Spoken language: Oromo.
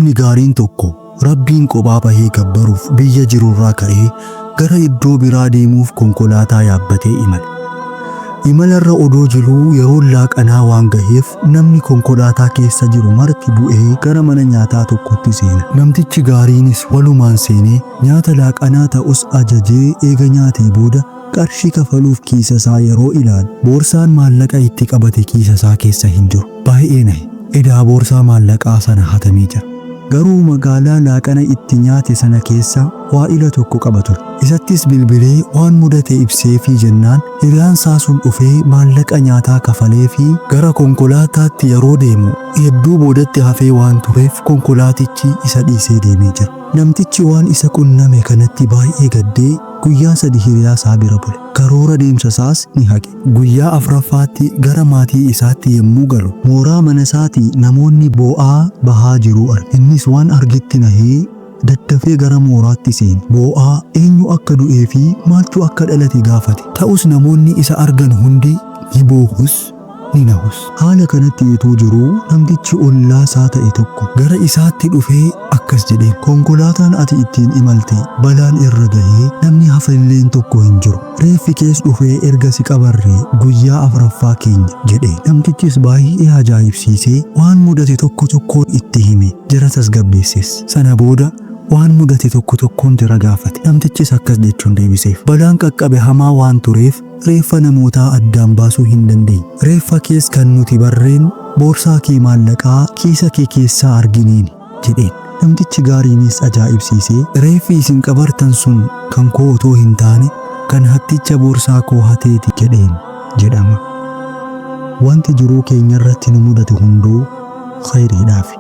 Namni gaariin tokko Rabbiin kophaa bahee gabbaruuf biyya jirurraa ka'ee gara iddoo biraa deemuuf konkolaataa yaabbatee imale. Imalarra odoo jiruu yeroo laaqanaa waan gaheef namni konkolaataa keessa jiru marti bu'ee gara mana nyaataa tokkotti seena. Namtichi gaariinis walumaan seenee nyaata laaqanaa ta'us ajajee eega nyaatee booda qarshii kafaluuf kiisa isaa yeroo ilaalu boorsaan maallaqa itti qabate kiisa isaa keessa hin jiru. Baay'ee nahe. Edaa boorsaa maallaqaa sana hatamee jira. Garuu magaalaa laaqana itti nyaate sana keessa waa'ila tokko qaba ture. Isattis bilbilee waan mudate ibseefii jennaan hiriyaan isaa sun dhufee maallaqa nyaataa kafalee fi gara konkolaataatti yeroo deemu hedduu boodatti hafee waan tureef konkolaatichi isa dhiisee deemee jira. Namtichi waan isa qunname kanatti baay'ee gaddee guyyaa 3 hiriyaa isaa bira bule. Karoora deemsa isaas ni haqe. Guyyaa 4ffaatti gara maatii isaatti yommuu galu mooraa mana isaatii namoonni boo'aa bahaa jiru arge. Innis waan argetti nahee daddafee gara mooraatti seene. Boo'aa eenyu akka du'ee fi maaltu akka dhalate gaafate. Ta'us namoonni isa argan hundi ni boohus ni nahus. Haala kanatti utuu jiruu namtichi ollaa isaa ta'e tokko gara isaatti dhufee akkas jedheen, konkolaataan ati ittiin imalte balaan irra gahee namni hafalleen tokko hin jiru. Reeffi kees dhufee erga si qabarree guyyaa 4ffaa keenya jedhe. Namtichis baay'ee ajaa'ibsiisee waan mudate tokko tokkoon itti hime. Jara tasgabbeesses. Sana booda waan mudate tokko tokkoon jara gaafate. Namtichis akkas jechuun deebiseef, balaan qaqqabe hamaa waan tureef reeffa namootaa addaan baasuu hin dandeenye. Reeffa kees kan nuti barreen boorsaa kee maallaqaa kiisa kee keessaa argineeni jedheen. Namtichi gaariinis ajaa'ibsiisee, reeffi isin qabartan sun kan koo otoo hin taane kan hatticha boorsaa koo hateeti jedheen jedhama. Wanti jiruu keenya irratti nu mudate hunduu khayriidhaafi.